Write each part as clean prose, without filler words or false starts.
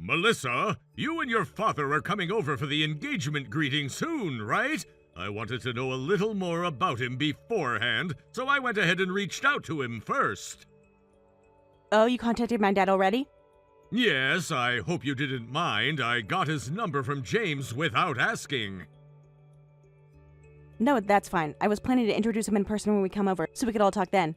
Melissa, you and your father are coming over for the engagement greeting soon, right? I wanted to know a little more about him beforehand, so I went ahead and reached out to him first. Oh, you contacted my dad already? Yes, I hope you didn't mind. I got his number from James without asking. No, that's fine. I was planning to introduce him in person when we come over, so we could all talk then.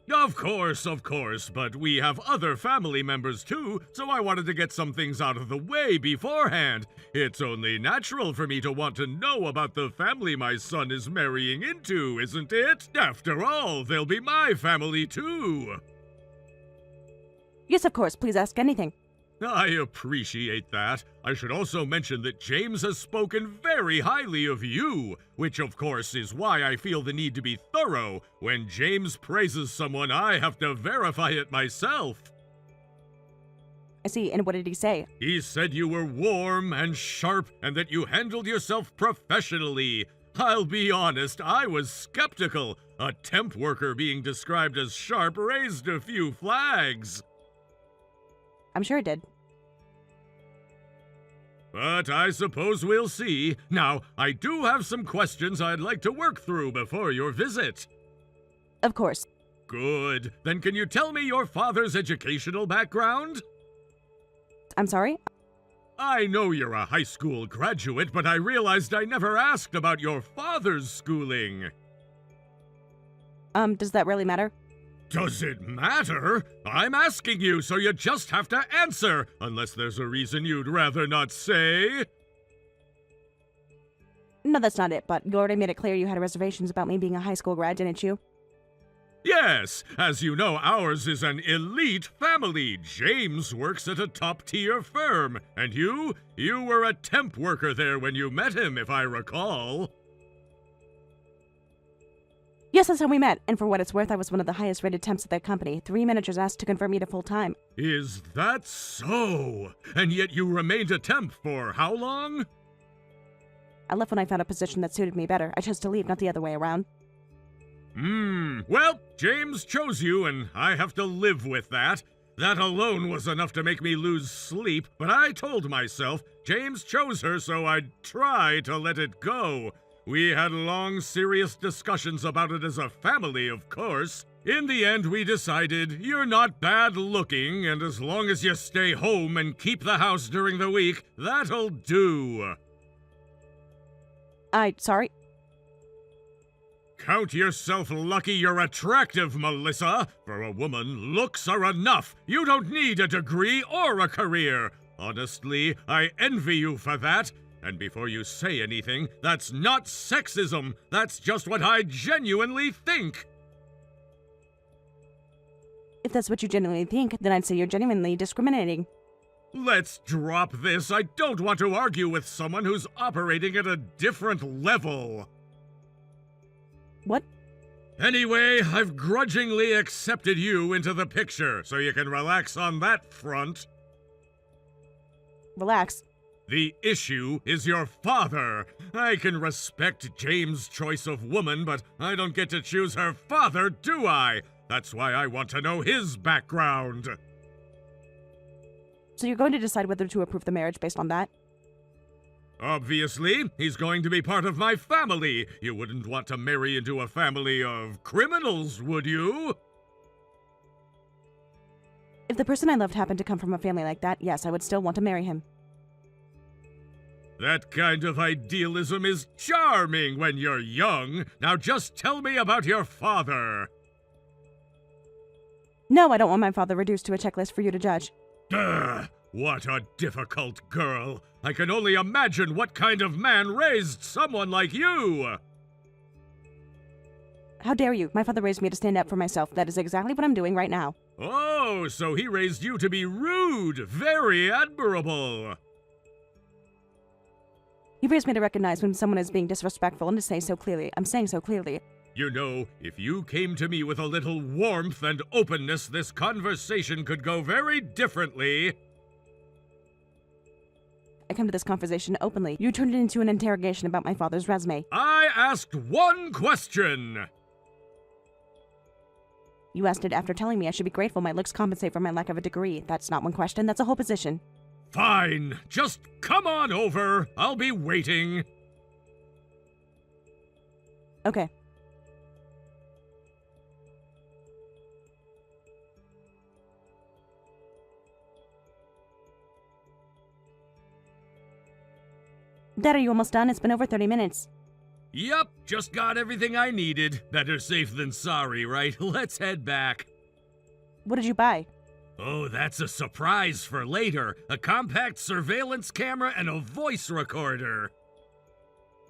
Of course, but we have other family members too, so I wanted to get some things out of the way beforehand. It's only natural for me to want to know about the family my son is marrying into, isn't it? After all, they'll be my family too. Yes, of course. Please ask anything. I appreciate that. I should also mention that James has spoken very highly of you, which of course is why I feel the need to be thorough. When James praises someone, I have to verify it myself. I see, and what did he say? He said you were warm and sharp and that you handled yourself professionally. I'll be honest, I was skeptical. A temp worker being described as sharp raised a few flags. I'm sure it did. But I suppose we'll see. Now, I do have some questions I'd like to work through before your visit. Of course. Good. Then can you tell me your father's educational background? I'm sorry? I know you're a high school graduate, but I realized I never asked about your father's schooling. Does that really matter? Does it matter? I'm asking you, so you just have to answer, unless there's a reason you'd rather not say. No, that's not it, but you already made it clear you had reservations about me being a high school grad, didn't you? Yes, as you know, ours is an elite family. James works at a top-tier firm, and you were a temp worker there when you met him, if I recall. Yes, that's how we met, and for what it's worth, I was one of the highest-rated temps at that company. 3 managers asked to convert me to full-time. Is that so? And yet you remained a temp for how long? I left when I found a position that suited me better. I chose to leave, not the other way around. Well, James chose you, and I have to live with that. That alone was enough to make me lose sleep, but I told myself James chose her, so I'd try to let it go. We had long, serious discussions about it as a family, of course. In the end, we decided you're not bad looking, and as long as you stay home and keep the house during the week, that'll do. Sorry? Count yourself lucky you're attractive, Melissa. For a woman, looks are enough. You don't need a degree or a career. Honestly, I envy you for that. And before you say anything, that's not sexism. That's just what I genuinely think. If that's what you genuinely think, then I'd say you're genuinely discriminating. Let's drop this. I don't want to argue with someone who's operating at a different level. What? Anyway, I've grudgingly accepted you into the picture, so you can relax on that front. Relax. The issue is your father. I can respect James' choice of woman, but I don't get to choose her father, do I? That's why I want to know his background. So you're going to decide whether to approve the marriage based on that? Obviously, he's going to be part of my family. You wouldn't want to marry into a family of criminals, would you? If the person I loved happened to come from a family like that, yes, I would still want to marry him. That kind of idealism is charming when you're young. Now just tell me about your father. No, I don't want my father reduced to a checklist for you to judge. Ugh, what a difficult girl. I can only imagine what kind of man raised someone like you. How dare you? My father raised me to stand up for myself. That is exactly what I'm doing right now. Oh, so he raised you to be rude. Very admirable. He raised me to recognize when someone is being disrespectful and to say so clearly. I'm saying so clearly. You know, if you came to me with a little warmth and openness, this conversation could go very differently. I come to this conversation openly. You turned it into an interrogation about my father's resume. I asked one question. You asked it after telling me I should be grateful my looks compensate for my lack of a degree. That's not one question, that's a whole position. Fine, just come on over. I'll be waiting. Okay. Dad, are you almost done? It's been over 30 minutes. Yup, just got everything I needed. Better safe than sorry, right? Let's head back. What did you buy? Oh, that's a surprise for later. A compact surveillance camera and a voice recorder.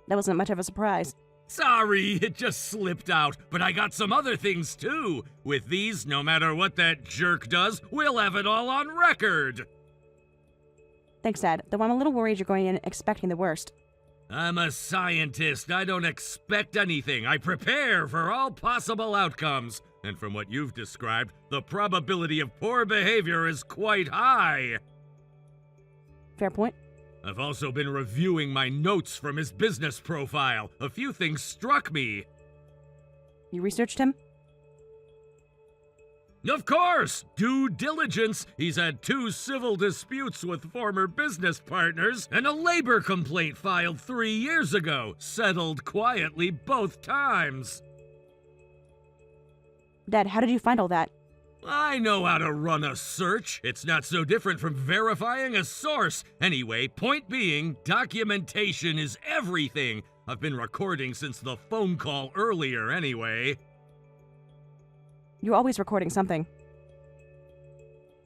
That wasn't much of a surprise. Sorry, it just slipped out, but I got some other things too. With these, no matter what that jerk does, we'll have it all on record. Thanks, Dad, though I'm a little worried you're going in expecting the worst. I'm a scientist. I don't expect anything. I prepare for all possible outcomes. And from what you've described, the probability of poor behavior is quite high. Fair point. I've also been reviewing my notes from his business profile. A few things struck me. You researched him? Of course! Due diligence. He's had 2 civil disputes with former business partners and a labor complaint filed 3 years ago, settled quietly both times. Dad, how did you find all that? I know how to run a search. It's not so different from verifying a source. Anyway, point being, documentation is everything. I've been recording since the phone call earlier anyway. You're always recording something.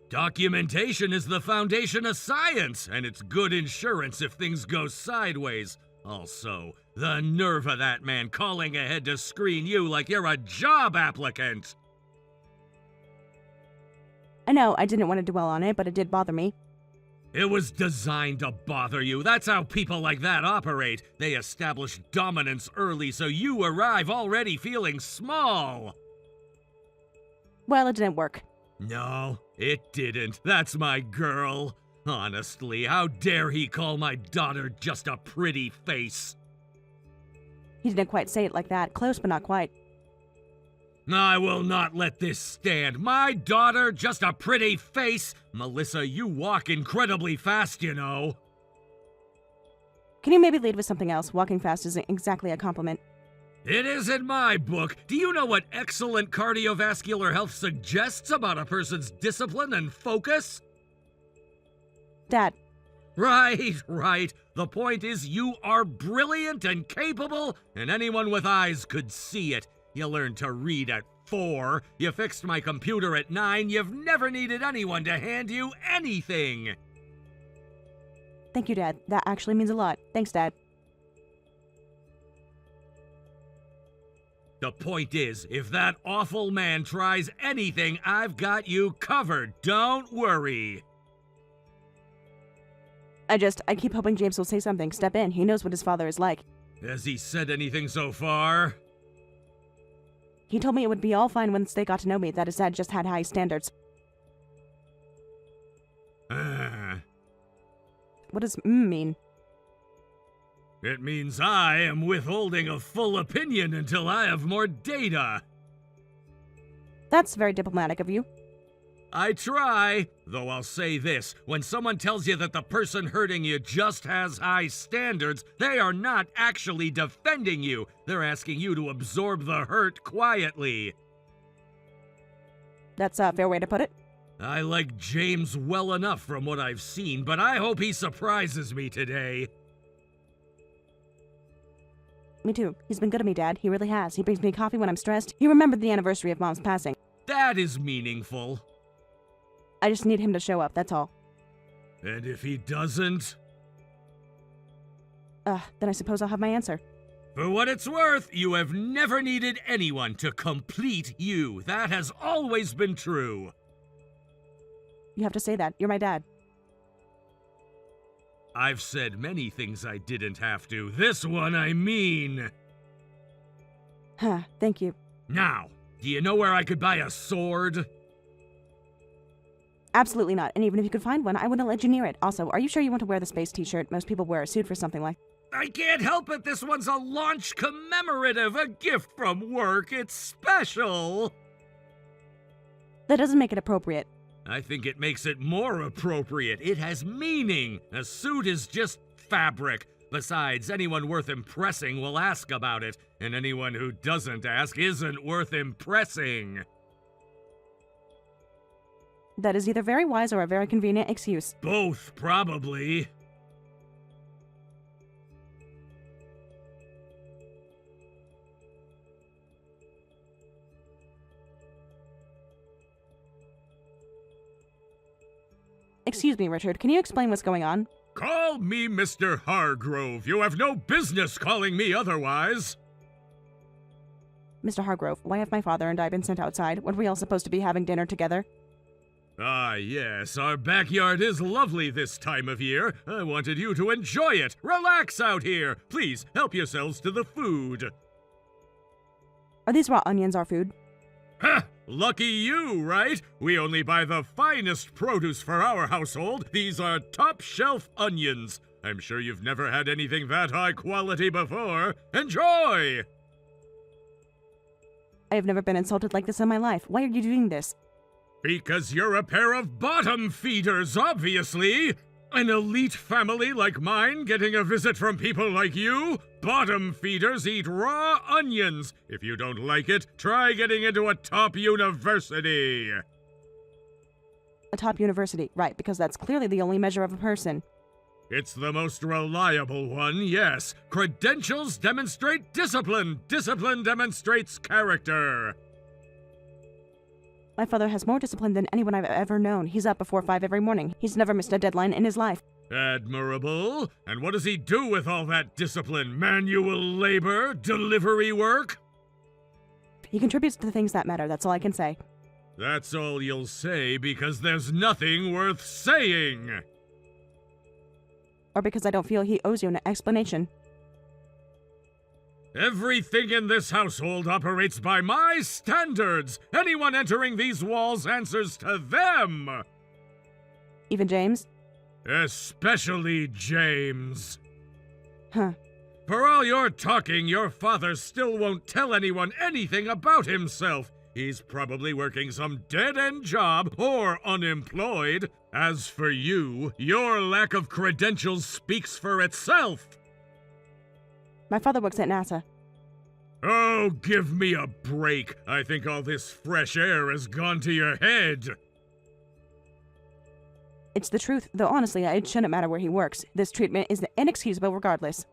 Documentation is the foundation of science, and it's good insurance if things go sideways. Also, the nerve of that man calling ahead to screen you like you're a job applicant. I know, I didn't want to dwell on it, but it did bother me. It was designed to bother you. That's how people like that operate. They establish dominance early so you arrive already feeling small. Well, it didn't work. No, it didn't. That's my girl. Honestly, how dare he call my daughter just a pretty face? He didn't quite say it like that. Close, but not quite. I will not let this stand. My daughter, just a pretty face? Melissa, you walk incredibly fast, you know. Can you maybe lead with something else? Walking fast isn't exactly a compliment. It is in my book. Do you know what excellent cardiovascular health suggests about a person's discipline and focus? Dad. Right. The point is you are brilliant and capable, and anyone with eyes could see it. You learned to read at 4. You fixed my computer at 9. You've never needed anyone to hand you anything. Thank you, Dad. That actually means a lot. Thanks, Dad. The point is, if that awful man tries anything, I've got you covered. Don't worry. I keep hoping James will say something. Step in. He knows what his father is like. Has he said anything so far? He told me it would be all fine once they got to know me, that his dad just had high standards. What does mean? It means I am withholding a full opinion until I have more data. That's very diplomatic of you. I try, though I'll say this. When someone tells you that the person hurting you just has high standards, they are not actually defending you. They're asking you to absorb the hurt quietly. That's a fair way to put it. I like James well enough from what I've seen, but I hope he surprises me today. Me too. He's been good to me, Dad. He really has. He brings me coffee when I'm stressed. He remembered the anniversary of Mom's passing. That is meaningful. I just need him to show up, that's all. And if he doesn't? Then I suppose I'll have my answer. For what it's worth, you have never needed anyone to complete you. That has always been true. You have to say that. You're my dad. I've said many things I didn't have to. This one I mean. Thank you. Now, do you know where I could buy a sword? Absolutely not. And even if you could find one, I wouldn't let you near it. Also, are you sure you want to wear the space t-shirt? Most people wear a suit for something like... I can't help it. This one's a launch commemorative, a gift from work. It's special. That doesn't make it appropriate. I think it makes it more appropriate. It has meaning. A suit is just fabric. Besides, anyone worth impressing will ask about it, and anyone who doesn't ask isn't worth impressing. That is either very wise or a very convenient excuse. Both, probably. Excuse me, Richard, can you explain what's going on? Call me Mr. Hargrove. You have no business calling me otherwise. Mr. Hargrove, why have my father and I been sent outside? Weren't we all supposed to be having dinner together? Ah, yes, our backyard is lovely this time of year. I wanted you to enjoy it. Relax out here. Please, help yourselves to the food. Are these raw onions our food? Ha! Lucky you, right? We only buy the finest produce for our household. These are top-shelf onions. I'm sure you've never had anything that high quality before. Enjoy! I have never been insulted like this in my life. Why are you doing this? Because you're a pair of bottom feeders, obviously. An elite family like mine getting a visit from people like you? Bottom feeders eat raw onions. If you don't like it, try getting into a top university. A top university, right, because that's clearly the only measure of a person. It's the most reliable one, yes. Credentials demonstrate discipline. Discipline demonstrates character. My father has more discipline than anyone I've ever known. He's up before 5 every morning. He's never missed a deadline in his life. Admirable. And what does he do with all that discipline? Manual labor? Delivery work? He contributes to things that matter, that's all I can say. That's all you'll say because there's nothing worth saying. Or because I don't feel he owes you an explanation. Everything in this household operates by my standards. Anyone entering these walls answers to them. Even James? Especially James. Huh. For all your talking, your father still won't tell anyone anything about himself. He's probably working some dead-end job or unemployed. As for you, your lack of credentials speaks for itself. My father works at NASA. Oh, give me a break. I think all this fresh air has gone to your head. It's the truth, though honestly, it shouldn't matter where he works. This treatment is inexcusable regardless.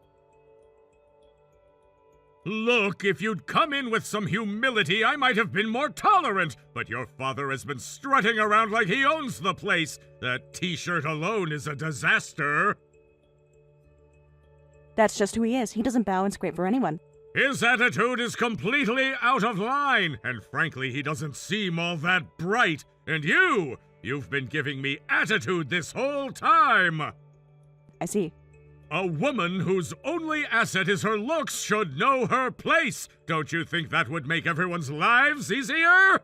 Look, if you'd come in with some humility, I might have been more tolerant. But your father has been strutting around like he owns the place. That t-shirt alone is a disaster. That's just who he is. He doesn't bow and scrape for anyone. His attitude is completely out of line, and frankly, he doesn't seem all that bright. And you've been giving me attitude this whole time. I see. A woman whose only asset is her looks should know her place. Don't you think that would make everyone's lives easier?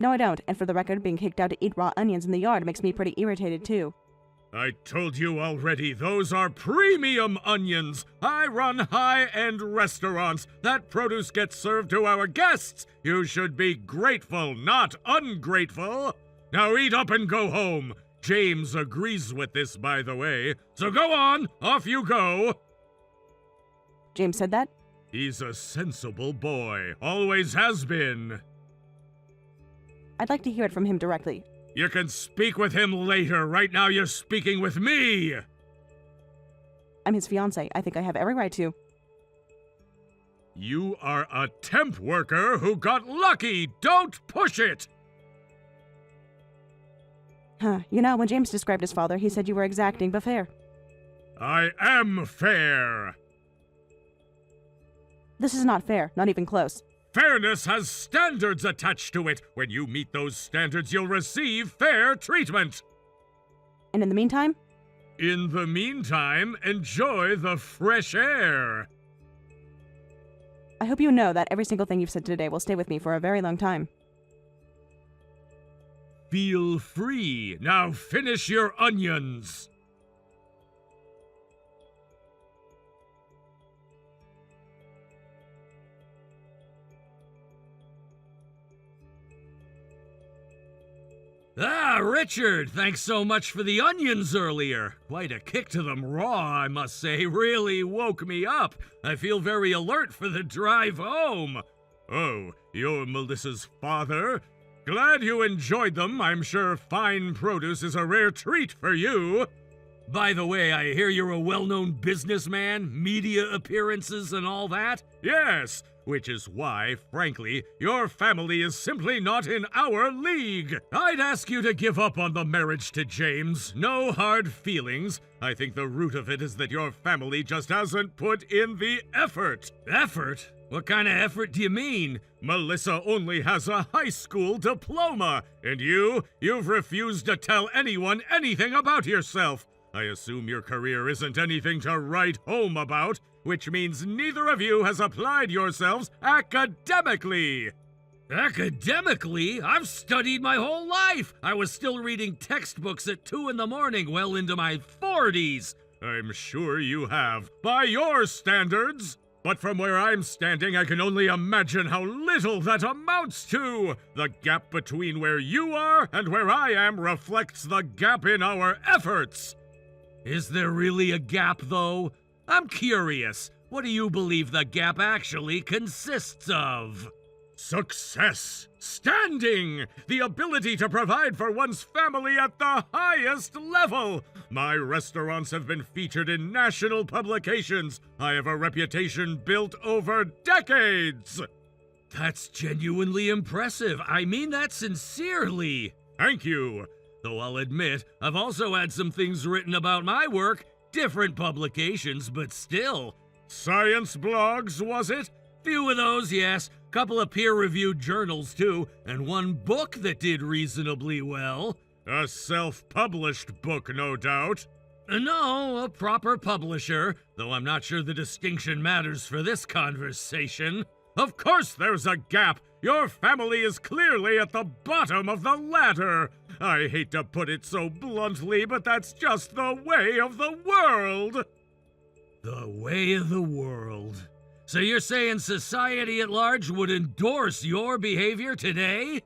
No, I don't. And for the record, being kicked out to eat raw onions in the yard makes me pretty irritated, too. I told you already, those are premium onions. I run high-end restaurants. That produce gets served to our guests. You should be grateful, not ungrateful. Now eat up and go home. James agrees with this, by the way. So go on, off you go. James said that? He's a sensible boy. Always has been. I'd like to hear it from him directly. You can speak with him later. Right now you're speaking with me. I'm his fiancé. I think I have every right to. You are a temp worker who got lucky. Don't push it. Huh. You know, when James described his father, he said you were exacting but fair. I am fair. This is not fair. Not even close. Fairness has standards attached to it. When you meet those standards, you'll receive fair treatment. And in the meantime? In the meantime, enjoy the fresh air. I hope you know that every single thing you've said today will stay with me for a very long time. Feel free. Now finish your onions. Ah, Richard, thanks so much for the onions earlier. Quite a kick to them raw, I must say. Really woke me up. I feel very alert for the drive home. Oh, you're Melissa's father? Glad you enjoyed them. I'm sure fine produce is a rare treat for you. By the way, I hear you're a well-known businessman, media appearances and all that? Yes, which is why, frankly, your family is simply not in our league. I'd ask you to give up on the marriage to James. No hard feelings. I think the root of it is that your family just hasn't put in the effort. Effort? What kind of effort do you mean? Melissa only has a high school diploma, and you've refused to tell anyone anything about yourself. I assume your career isn't anything to write home about, which means neither of you has applied yourselves academically. Academically? I've studied my whole life. I was still reading textbooks at 2 in the morning, well into my 40s. I'm sure you have, by your standards. But from where I'm standing, I can only imagine how little that amounts to. The gap between where you are and where I am reflects the gap in our efforts. Is there really a gap, though? I'm curious. What do you believe the gap actually consists of? Success, standing, the ability to provide for one's family at the highest level. My restaurants have been featured in national publications. I have a reputation built over decades. That's genuinely impressive. I mean that sincerely. Thank you. Though I'll admit, I've also had some things written about my work. Different publications, but still. Science blogs, was it? Few of those, yes. Couple of peer-reviewed journals, too. And one book that did reasonably well. A self-published book, no doubt. No, a proper publisher. Though I'm not sure the distinction matters for this conversation. Of course there's a gap. Your family is clearly at the bottom of the ladder. I hate to put it so bluntly, but that's just the way of the world. The way of the world. So you're saying society at large would endorse your behavior today?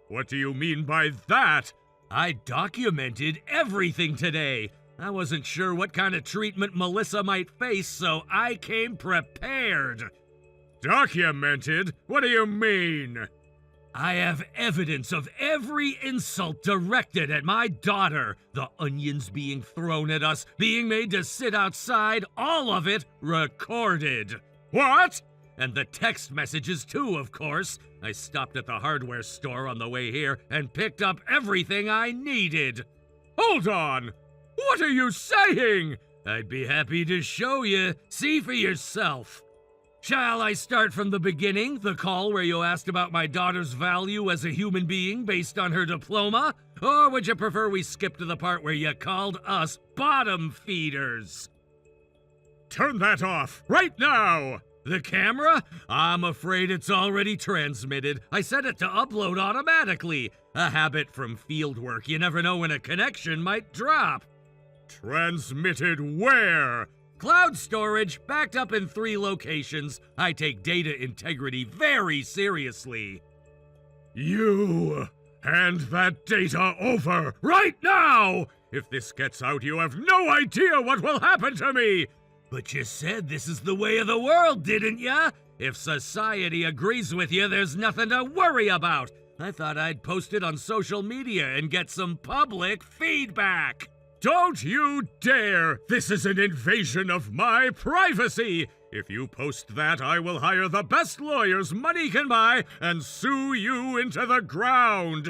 What do you mean by that? I documented everything today. I wasn't sure what kind of treatment Melissa might face, so I came prepared. Documented? What do you mean? I have evidence of every insult directed at my daughter. The onions being thrown at us, being made to sit outside, all of it recorded. What? And the text messages too, of course. I stopped at the hardware store on the way here and picked up everything I needed. Hold on! What are you saying? I'd be happy to show you. See for yourself. Shall I start from the beginning, the call where you asked about my daughter's value as a human being based on her diploma? Or would you prefer we skip to the part where you called us bottom feeders? Turn that off, right now! The camera? I'm afraid it's already transmitted. I set it to upload automatically. A habit from fieldwork. You never know when a connection might drop. Transmitted where? Cloud storage, backed up in 3 locations. I take data integrity very seriously. You hand that data over right now! If this gets out, you have no idea what will happen to me! But you said this is the way of the world, didn't ya? If society agrees with you, there's nothing to worry about. I thought I'd post it on social media and get some public feedback. Don't you dare! This is an invasion of my privacy! If you post that, I will hire the best lawyers money can buy and sue you into the ground!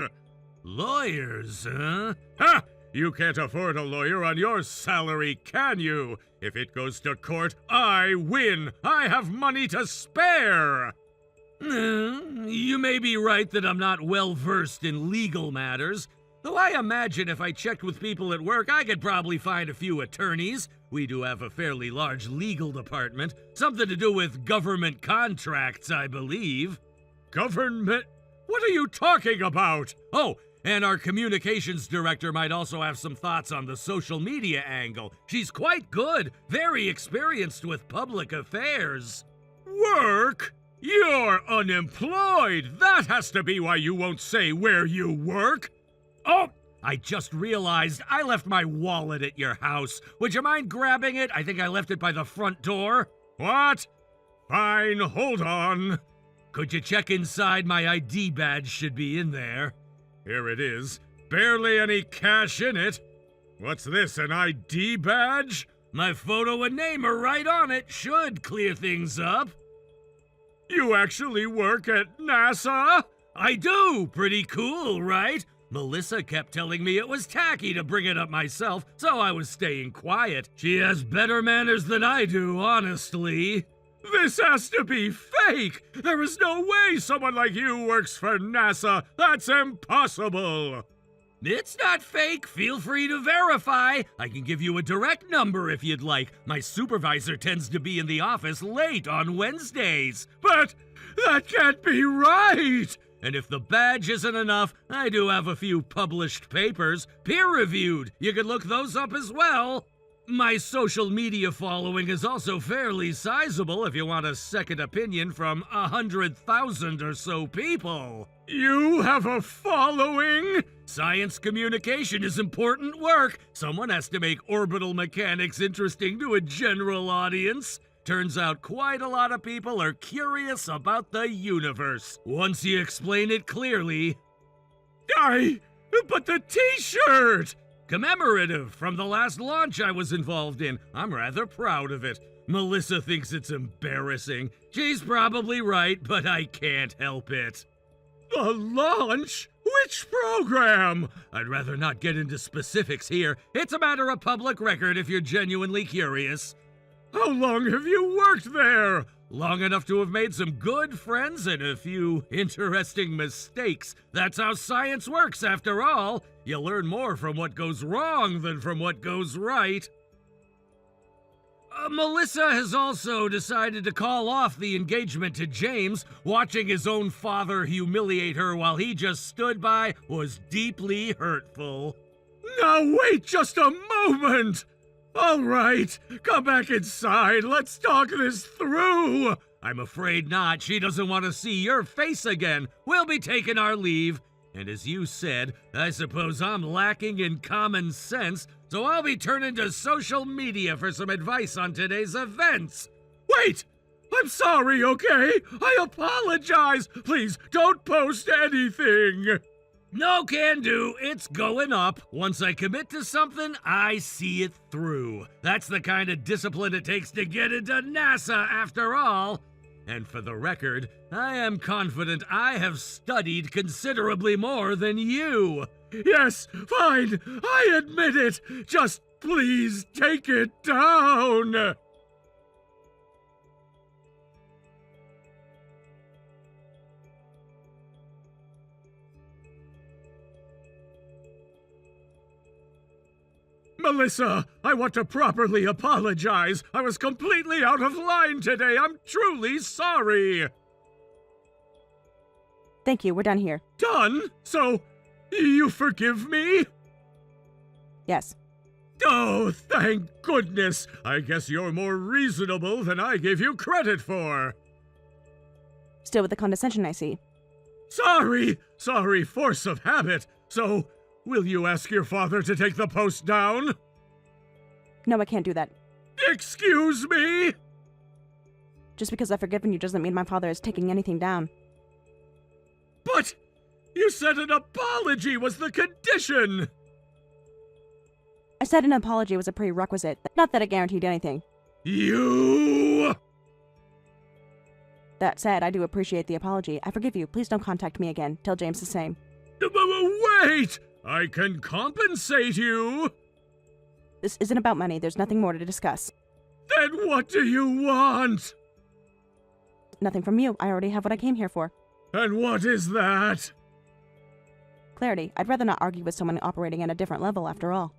Lawyers, huh? Ha! You can't afford a lawyer on your salary, can you? If it goes to court, I win! I have money to spare! You may be right that I'm not well-versed in legal matters. Though I imagine if I checked with people at work, I could probably find a few attorneys. We do have a fairly large legal department. Something to do with government contracts, I believe. Government? What are you talking about? Oh, and our communications director might also have some thoughts on the social media angle. She's quite good, very experienced with public affairs. Work? You're unemployed! That has to be why you won't say where you work! Oh, I just realized I left my wallet at your house. Would you mind grabbing it? I think I left it by the front door. What? Fine, hold on. Could you check inside? My ID badge should be in there. Here it is. Barely any cash in it. What's this, an ID badge? My photo and name are right on it. Should clear things up. You actually work at NASA? I do. Pretty cool, right? Melissa kept telling me it was tacky to bring it up myself, so I was staying quiet. She has better manners than I do, honestly. This has to be fake! There is no way someone like you works for NASA! That's impossible! It's not fake. Feel free to verify. I can give you a direct number if you'd like. My supervisor tends to be in the office late on Wednesdays. But that can't be right! And if the badge isn't enough, I do have a few published papers, peer-reviewed. You can look those up as well. My social media following is also fairly sizable if you want a second opinion from 100,000 or so people. You have a following? Science communication is important work. Someone has to make orbital mechanics interesting to a general audience. Turns out quite a lot of people are curious about the universe. Once you explain it clearly. But the t-shirt! Commemorative from the last launch I was involved in. I'm rather proud of it. Melissa thinks it's embarrassing. She's probably right, but I can't help it. The launch? Which program? I'd rather not get into specifics here. It's a matter of public record if you're genuinely curious. How long have you worked there? Long enough to have made some good friends and a few interesting mistakes. That's how science works, after all. You learn more from what goes wrong than from what goes right. Melissa has also decided to call off the engagement to James. Watching his own father humiliate her while he just stood by was deeply hurtful. Now wait just a moment! All right, come back inside. Let's talk this through. I'm afraid not. She doesn't want to see your face again. We'll be taking our leave. And as you said, I suppose I'm lacking in common sense, so I'll be turning to social media for some advice on today's events. Wait! I'm sorry, okay? I apologize. Please don't post anything. No can do. It's going up. Once I commit to something, I see it through. That's the kind of discipline it takes to get into NASA, after all. And for the record, I am confident I have studied considerably more than you. Yes, fine. I admit it. Just please take it down. Melissa, I want to properly apologize. I was completely out of line today. I'm truly sorry. Thank you, we're done here. Done? So, you forgive me? Yes. Oh, thank goodness. I guess you're more reasonable than I gave you credit for. Still with the condescension, I see. Sorry, force of habit. So, will you ask your father to take the post down? No, I can't do that. Excuse me? Just because I've forgiven you doesn't mean my father is taking anything down. But you said an apology was the condition. I said an apology was a prerequisite, not that it guaranteed anything. You... That said, I do appreciate the apology. I forgive you. Please don't contact me again. Tell James the same. Wait! I can compensate you! This isn't about money. There's nothing more to discuss. Then what do you want? Nothing from you. I already have what I came here for. And what is that? Clarity. I'd rather not argue with someone operating at a different level, after all.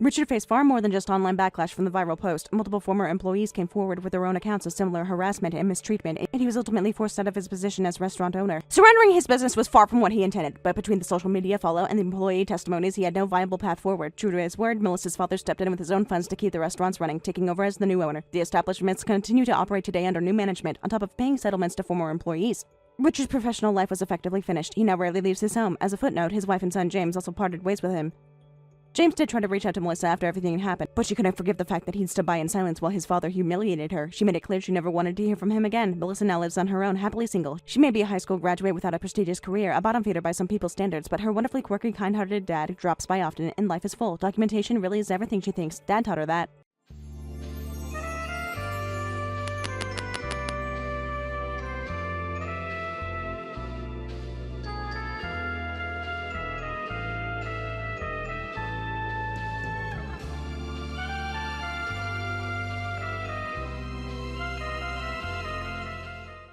Richard faced far more than just online backlash from the viral post. Multiple former employees came forward with their own accounts of similar harassment and mistreatment, and he was ultimately forced out of his position as restaurant owner. Surrendering his business was far from what he intended, but between the social media fallout and the employee testimonies, he had no viable path forward. True to his word, Melissa's father stepped in with his own funds to keep the restaurants running, taking over as the new owner. The establishments continue to operate today under new management, on top of paying settlements to former employees. Richard's professional life was effectively finished. He now rarely leaves his home. As a footnote, his wife and son James also parted ways with him. James did try to reach out to Melissa after everything had happened, but she couldn't forgive the fact that he'd stood by in silence while his father humiliated her. She made it clear she never wanted to hear from him again. Melissa now lives on her own, happily single. She may be a high school graduate without a prestigious career, a bottom feeder by some people's standards, but her wonderfully quirky, kind-hearted dad drops by often, and life is full. Documentation really is everything, she thinks. Dad taught her that.